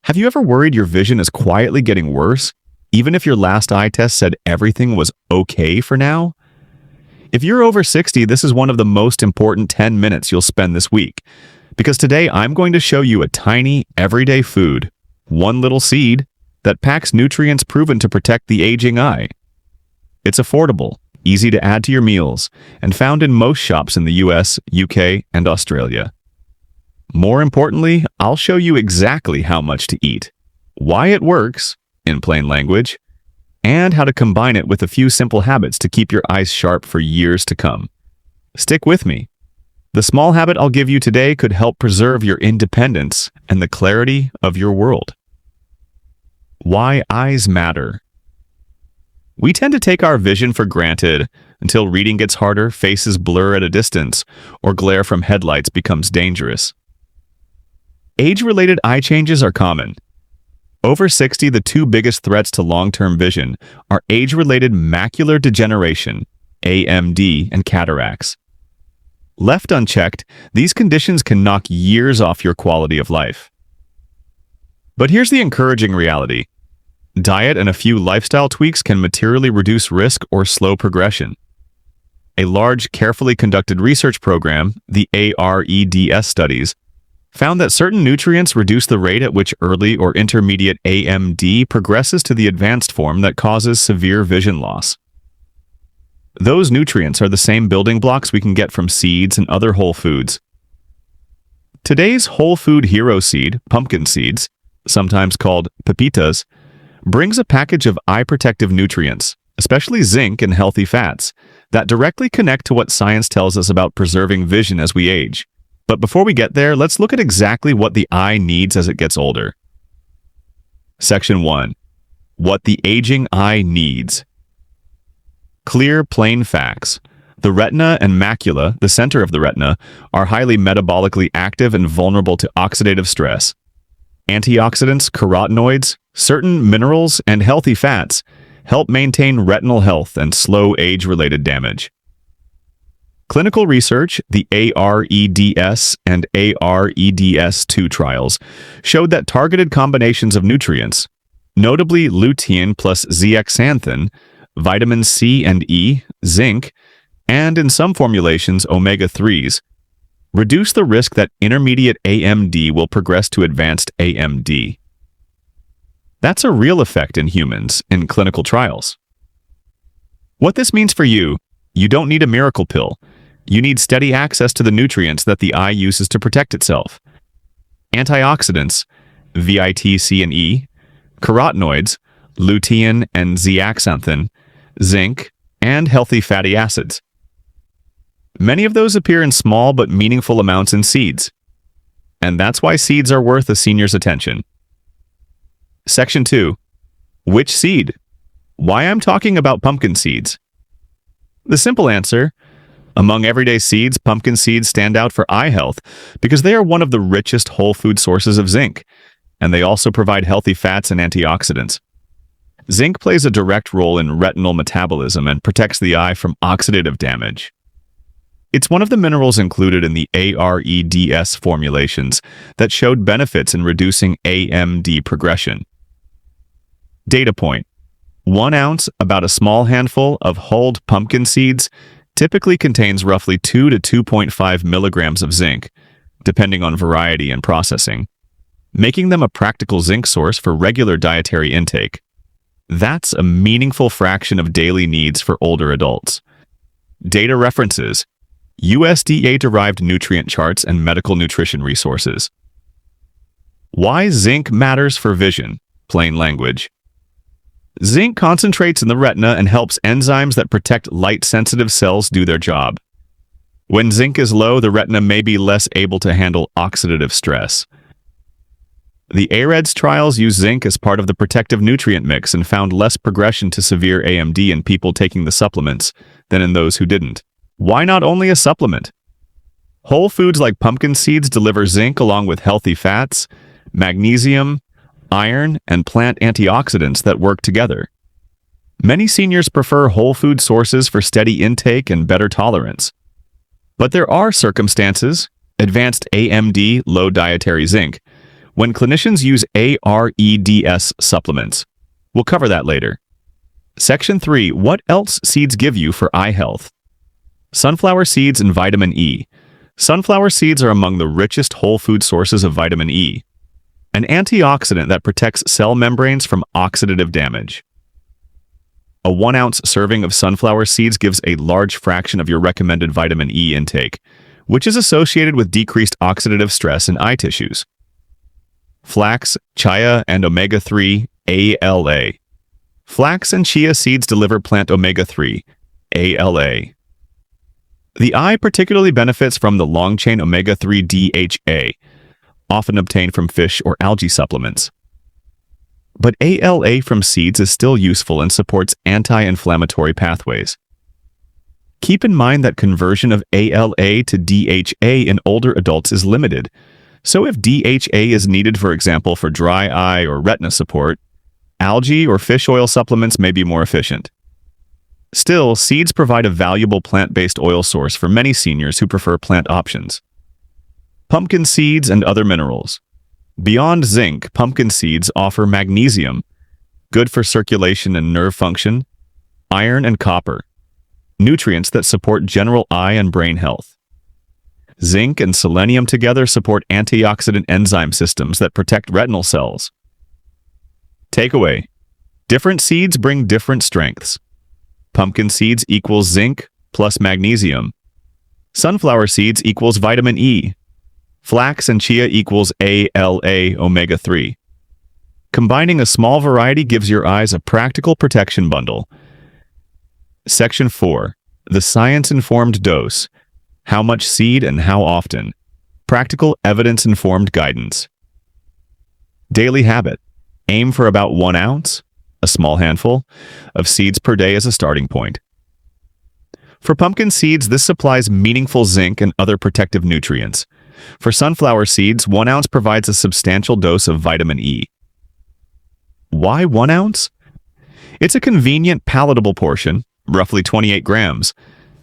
Have you ever worried your vision is quietly getting worse, even if your last eye test said everything was okay for now? If you're over 60, this is one of the most important 10 minutes you'll spend this week, because today I'm going to show you a tiny, everyday food, one little seed, that packs nutrients proven to protect the aging eye. It's affordable, easy to add to your meals, and found in most shops in the US, UK, and Australia. More importantly, I'll show you exactly how much to eat, why it works, in plain language, and how to combine it with a few simple habits to keep your eyes sharp for years to come. Stick with me. The small habit I'll give you today could help preserve your independence and the clarity of your world. Why eyes matter. We tend to take our vision for granted until reading gets harder, faces blur at a distance, or glare from headlights becomes dangerous. Age-related eye changes are common. Over 60, the two biggest threats to long-term vision are age-related macular degeneration, AMD, and cataracts. Left unchecked, these conditions can knock years off your quality of life. But here's the encouraging reality. Diet and a few lifestyle tweaks can materially reduce risk or slow progression. A large, carefully conducted research program, the AREDS studies, found that certain nutrients reduce the rate at which early or intermediate AMD progresses to the advanced form that causes severe vision loss. Those nutrients are the same building blocks we can get from seeds and other whole foods. Today's whole food hero seed, pumpkin seeds, sometimes called pepitas, brings a package of eye-protective nutrients, especially zinc and healthy fats, that directly connect to what science tells us about preserving vision as we age. But before we get there, let's look at exactly what the eye needs as it gets older. Section 1. What the aging eye needs. Clear, plain facts. The retina and macula, the center of the retina, are highly metabolically active and vulnerable to oxidative stress. Antioxidants, carotenoids, certain minerals, and healthy fats help maintain retinal health and slow age-related damage. Clinical research, the AREDS and AREDS2 trials, showed that targeted combinations of nutrients, notably lutein plus zeaxanthin, vitamin C and E, zinc, and in some formulations omega-3s, reduce the risk that intermediate AMD will progress to advanced AMD. That's a real effect in humans in clinical trials. What this means for you, you don't need a miracle pill. You need steady access to the nutrients that the eye uses to protect itself. Antioxidants, VIT, C and E, carotenoids, lutein and zeaxanthin, zinc, and healthy fatty acids. Many of those appear in small but meaningful amounts in seeds. And that's why seeds are worth a senior's attention. Section 2. Which seed? Why I'm talking about pumpkin seeds. The simple answer: among everyday seeds, pumpkin seeds stand out for eye health because they are one of the richest whole food sources of zinc, and they also provide healthy fats and antioxidants. Zinc plays a direct role in retinal metabolism and protects the eye from oxidative damage. It's one of the minerals included in the AREDS formulations that showed benefits in reducing AMD progression. Data point: 1 ounce, about a small handful of hulled pumpkin seeds, typically contains roughly 2 to 2.5 milligrams of zinc, depending on variety and processing, making them a practical zinc source for regular dietary intake. That's a meaningful fraction of daily needs for older adults. Data references: USDA-derived nutrient charts and medical nutrition resources. Why zinc matters for vision, plain language. Zinc concentrates in the retina and helps enzymes that protect light-sensitive cells do their job. When zinc is low, the retina may be less able to handle oxidative stress. The AREDS trials used zinc as part of the protective nutrient mix and found less progression to severe AMD in people taking the supplements than in those who didn't. Why not only a supplement? Whole foods like pumpkin seeds deliver zinc along with healthy fats, magnesium, iron, and plant antioxidants that work together. Many seniors prefer whole food sources for steady intake and better tolerance. But there are circumstances, advanced AMD, low dietary zinc, when clinicians use AREDS supplements. We'll cover that later. Section 3. What else seeds give you for eye health? Sunflower seeds and vitamin E. Sunflower seeds are among the richest whole food sources of vitamin E, an antioxidant that protects cell membranes from oxidative damage. A 1-ounce serving of sunflower seeds gives a large fraction of your recommended vitamin E intake, which is associated with decreased oxidative stress in eye tissues. Flax, chia, and omega-3 ALA. Flax and chia seeds deliver plant omega-3 ALA. The eye particularly benefits from the long-chain omega-3 DHA, often obtained from fish or algae supplements. But ALA from seeds is still useful and supports anti-inflammatory pathways. Keep in mind that conversion of ALA to DHA in older adults is limited, so if DHA is needed, for example, for dry eye or retina support, algae or fish oil supplements may be more efficient. Still, seeds provide a valuable plant-based oil source for many seniors who prefer plant options. Pumpkin seeds and other minerals. Beyond zinc, pumpkin seeds offer magnesium, good for circulation and nerve function, iron and copper, nutrients that support general eye and brain health. Zinc and selenium together support antioxidant enzyme systems that protect retinal cells. Takeaway: different seeds bring different strengths. Pumpkin seeds equals zinc plus magnesium. Sunflower seeds equals vitamin E. Flax and chia equals ALA omega-3. Combining a small variety gives your eyes a practical protection bundle. Section 4. The science-informed dose. How much seed and how often? Practical evidence-informed guidance. Daily habit. Aim for about 1 ounce, a small handful, of seeds per day as a starting point. For pumpkin seeds, this supplies meaningful zinc and other protective nutrients. For sunflower seeds, 1 ounce provides a substantial dose of vitamin E. Why 1 ounce? It's a convenient, palatable portion, roughly 28 grams,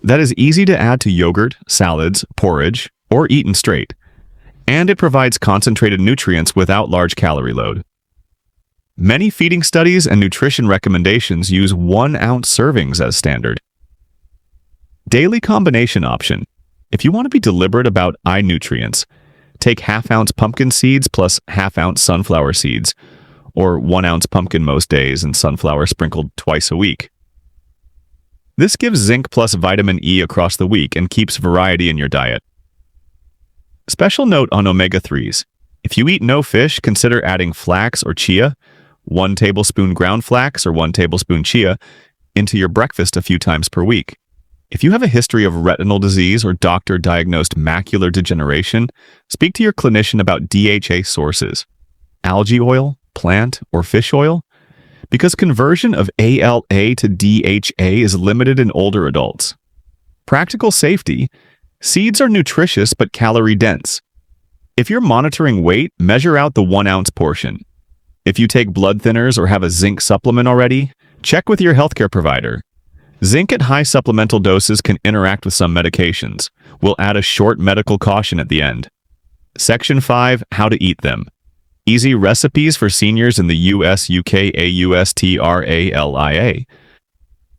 that is easy to add to yogurt, salads, porridge, or eaten straight. And it provides concentrated nutrients without large calorie load. Many feeding studies and nutrition recommendations use 1 ounce servings as standard. Daily combination option. If you want to be deliberate about eye nutrients, take 1/2 ounce pumpkin seeds plus 1/2 ounce sunflower seeds, or 1 ounce pumpkin most days and sunflower sprinkled twice a week. This gives zinc plus vitamin E across the week and keeps variety in your diet. Special note on omega-3s. If you eat no fish, consider adding flax or chia, 1 tablespoon ground flax or 1 tablespoon chia, into your breakfast a few times per week. If you have a history of retinal disease or doctor-diagnosed macular degeneration, speak to your clinician about DHA sources, algae oil, plant, or fish oil, because conversion of ALA to DHA is limited in older adults. Practical safety: seeds are nutritious but calorie-dense. If you're monitoring weight, measure out the 1 ounce portion. If you take blood thinners or have a zinc supplement already, check with your healthcare provider. Zinc at high supplemental doses can interact with some medications. We'll add a short medical caution at the end. Section 5. How to eat them. Easy recipes for seniors in the US, UK, Australia.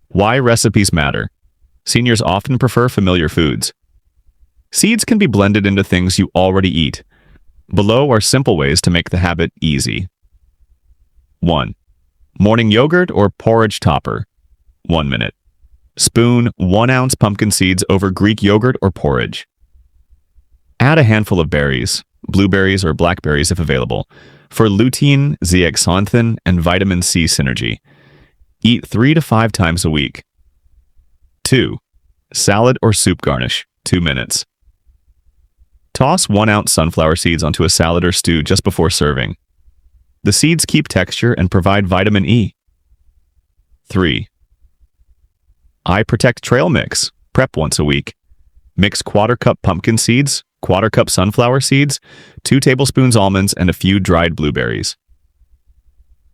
Why recipes matter. Seniors often prefer familiar foods. Seeds can be blended into things you already eat. Below are simple ways to make the habit easy. 1. Morning yogurt or porridge topper. 1 minute. Spoon 1 ounce pumpkin seeds over Greek yogurt or porridge. Add a handful of berries, blueberries or blackberries if available, for lutein, zeaxanthin, and vitamin C synergy. Eat 3 to 5 times a week. 2. Salad or soup garnish. 2 minutes. Toss 1 ounce sunflower seeds onto a salad or stew just before serving. The seeds keep texture and provide vitamin E. 3. Eye Protect Trail Mix. Prep once a week. Mix 1/4 cup pumpkin seeds, 1/4 cup sunflower seeds, 2 tablespoons almonds, and a few dried blueberries.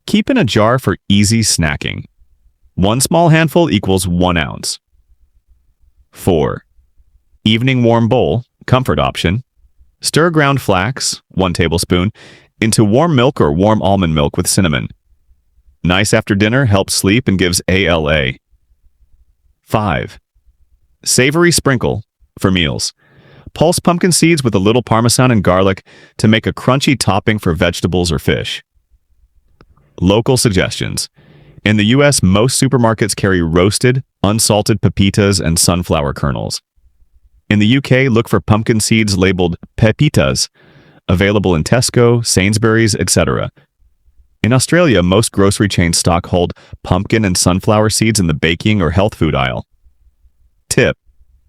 Keep in a jar for easy snacking. 1 small handful equals 1 ounce. 4. Evening warm bowl, comfort option. Stir ground flax, 1 tablespoon, into warm milk or warm almond milk with cinnamon. Nice after dinner, helps sleep and gives ALA. 5. Savory sprinkle for meals. Pulse pumpkin seeds with a little parmesan and garlic to make a crunchy topping for vegetables or fish. Local suggestions. In the U.S., most supermarkets carry roasted, unsalted pepitas and sunflower kernels. In the UK, look for pumpkin seeds labeled pepitas, available in Tesco, Sainsbury's, etc. In Australia, most grocery chains stock hold pumpkin and sunflower seeds in the baking or health food aisle. Tip: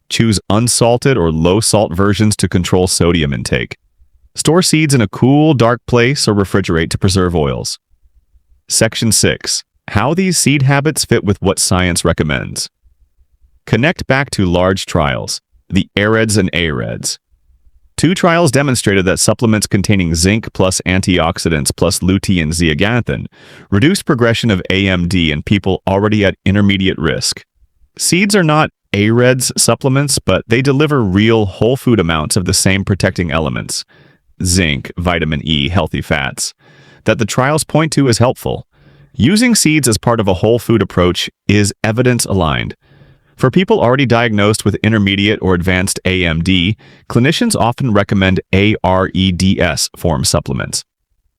choose unsalted or low-salt versions to control sodium intake. Store seeds in a cool, dark place or refrigerate to preserve oils. Section 6. How these seed habits fit with what science recommends. Connect back to large trials, the AREDS and AREDS. 2 trials demonstrated that supplements containing zinc plus antioxidants plus lutein zeaxanthin reduced progression of AMD in people already at intermediate risk. Seeds are not AREDS supplements, but they deliver real whole food amounts of the same protecting elements, zinc, vitamin E, healthy fats, that the trials point to as helpful. Using seeds as part of a whole food approach is evidence-aligned. For people already diagnosed with intermediate or advanced AMD, clinicians often recommend AREDS form supplements.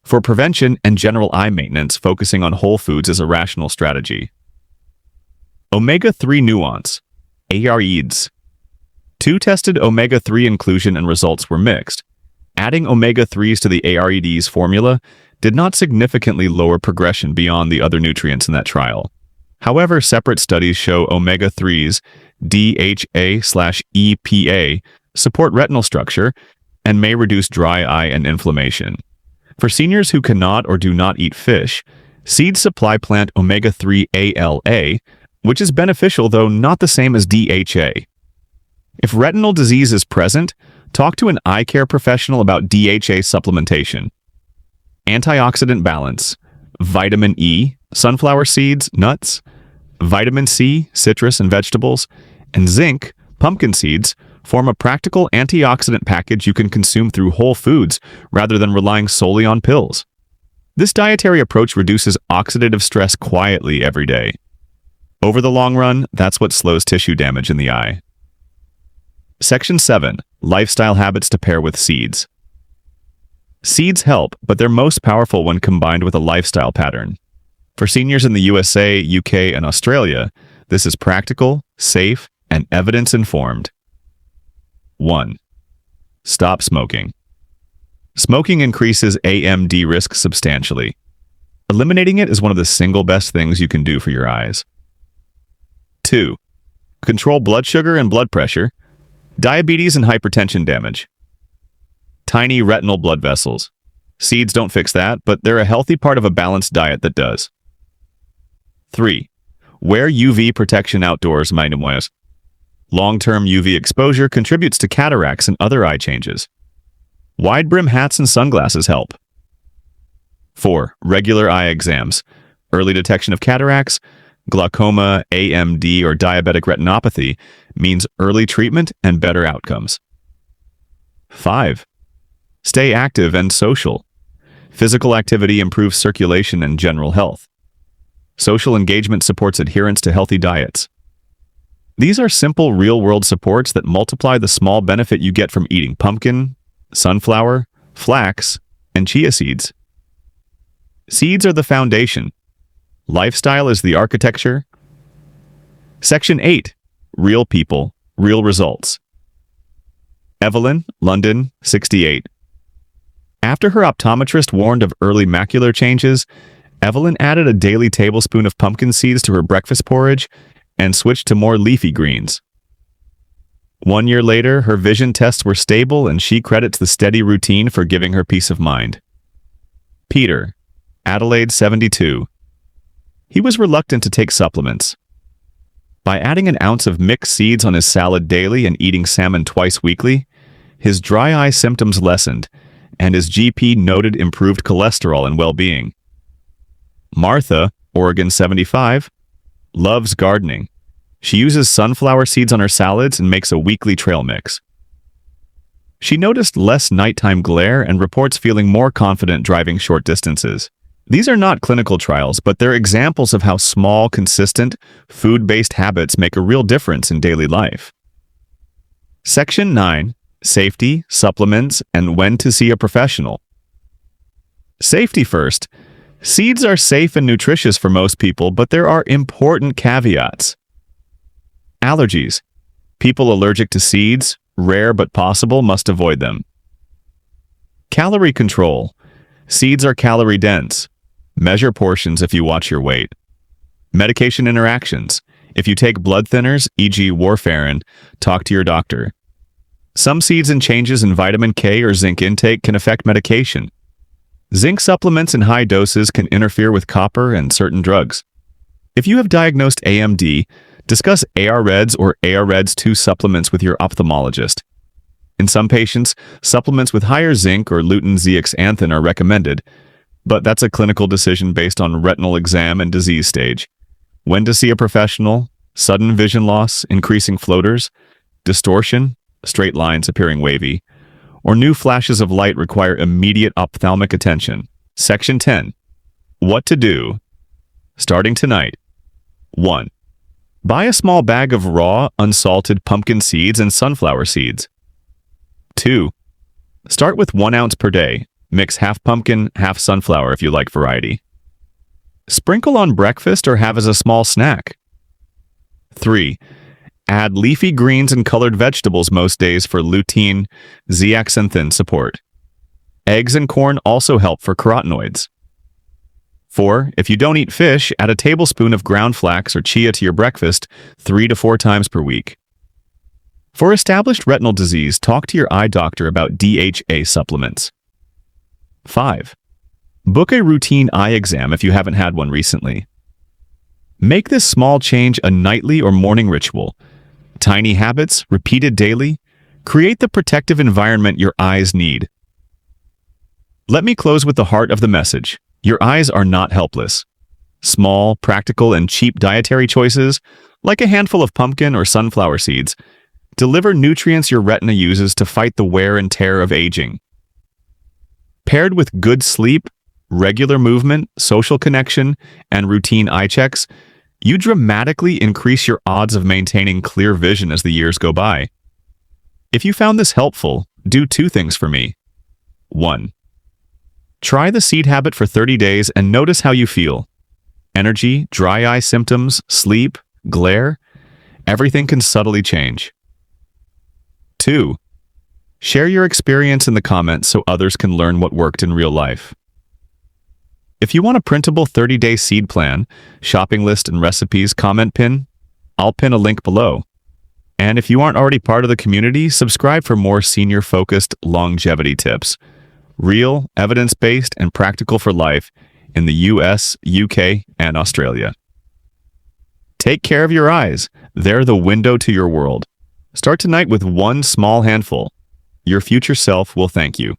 For prevention and general eye maintenance, focusing on whole foods is a rational strategy. Omega-3 nuance, AREDS. 2 tested omega-3 inclusion and results were mixed. Adding omega-3s to the AREDS formula did not significantly lower progression beyond the other nutrients in that trial. However, separate studies show omega-3s, DHA/EPA, support retinal structure and may reduce dry eye and inflammation. For seniors who cannot or do not eat fish, seeds supply plant omega-3 ALA, which is beneficial though not the same as DHA. If retinal disease is present, talk to an eye care professional about DHA supplementation. Antioxidant balance, vitamin E, sunflower seeds, nuts, vitamin C, citrus and vegetables, and zinc, pumpkin seeds, form a practical antioxidant package you can consume through whole foods rather than relying solely on pills. This dietary approach reduces oxidative stress quietly every day. Over the long run, that's what slows tissue damage in the eye. Section 7. Lifestyle habits to pair with seeds. Seeds help, but they're most powerful when combined with a lifestyle pattern. For seniors in the USA, UK, and Australia, this is practical, safe, and evidence-informed. 1. Stop smoking. Smoking increases AMD risk substantially. Eliminating it is one of the single best things you can do for your eyes. 2. Control blood sugar and blood pressure, diabetes and hypertension damage. Tiny retinal blood vessels. Seeds don't fix that, but they're a healthy part of a balanced diet that does. 3. Wear UV protection outdoors, minimize. Long-term UV exposure contributes to cataracts and other eye changes. Wide-brim hats and sunglasses help. 4. Regular eye exams. Early detection of cataracts, glaucoma, AMD, or diabetic retinopathy means early treatment and better outcomes. 5. Stay active and social. Physical activity improves circulation and general health. Social engagement supports adherence to healthy diets. These are simple, real-world supports that multiply the small benefit you get from eating pumpkin, sunflower, flax, and chia seeds. Seeds are the foundation. Lifestyle is the architecture. Section 8. Real people, real results. Evelyn, London, 68. After her optometrist warned of early macular changes, Evelyn added a daily tablespoon of pumpkin seeds to her breakfast porridge and switched to more leafy greens. 1 year later, her vision tests were stable and she credits the steady routine for giving her peace of mind. Peter, Adelaide, 72. He was reluctant to take supplements. By adding an ounce of mixed seeds on his salad daily and eating salmon twice weekly, his dry eye symptoms lessened, and his GP noted improved cholesterol and well-being. Martha, Oregon, 75, loves gardening. She uses sunflower seeds on her salads and makes a weekly trail mix. She noticed less nighttime glare and reports feeling more confident driving short distances. These are not clinical trials, but they're examples of how small, consistent, food-based habits make a real difference in daily life. Section 9. Safety, supplements, and when to see a professional. Safety first. Seeds are safe and nutritious for most people, but there are important caveats. Allergies. People allergic to seeds, rare but possible, must avoid them. Calorie control. Seeds are calorie-dense. Measure portions if you watch your weight. Medication interactions. If you take blood thinners, e.g. warfarin, talk to your doctor. Some seeds and changes in vitamin K or zinc intake can affect medication. Zinc supplements in high doses can interfere with copper and certain drugs. If you have diagnosed AMD, discuss AREDS or AREDS 2 supplements with your ophthalmologist. In some patients, supplements with higher zinc or lutein zeaxanthin are recommended, but that's a clinical decision based on retinal exam and disease stage. When to see a professional, sudden vision loss, increasing floaters, distortion, straight lines appearing wavy, or new flashes of light require immediate ophthalmic attention. Section 10. What to do. Starting tonight. 1. Buy a small bag of raw, unsalted pumpkin seeds and sunflower seeds. 2. Start with 1 ounce per day. Mix half pumpkin, half sunflower if you like variety. Sprinkle on breakfast or have as a small snack. 3. Add leafy greens and colored vegetables most days for lutein zeaxanthin support. Eggs and corn also help for carotenoids. 4. If you don't eat fish, add a tablespoon of ground flax or chia to your breakfast 3 to 4 times per week. For established retinal disease, talk to your eye doctor about DHA supplements. 5. Book a routine eye exam if you haven't had one recently. Make this small change a nightly or morning ritual. Tiny habits, repeated daily, create the protective environment your eyes need. Let me close with the heart of the message. Your eyes are not helpless. Small, practical, and cheap dietary choices, like a handful of pumpkin or sunflower seeds, deliver nutrients your retina uses to fight the wear and tear of aging. Paired with good sleep, regular movement, social connection, and routine eye checks, you dramatically increase your odds of maintaining clear vision as the years go by. If you found this helpful, do 2 things for me. 1. Try the seed habit for 30 days and notice how you feel. Energy, dry eye symptoms, sleep, glare, everything can subtly change. 2. Share your experience in the comments so others can learn what worked in real life. If you want a printable 30-day seed plan, shopping list, and recipes comment pin, I'll pin a link below. And if you aren't already part of the community, subscribe for more senior-focused longevity tips. Real, evidence-based, and practical for life in the US, UK, and Australia. Take care of your eyes. They're the window to your world. Start tonight with 1 small handful. Your future self will thank you.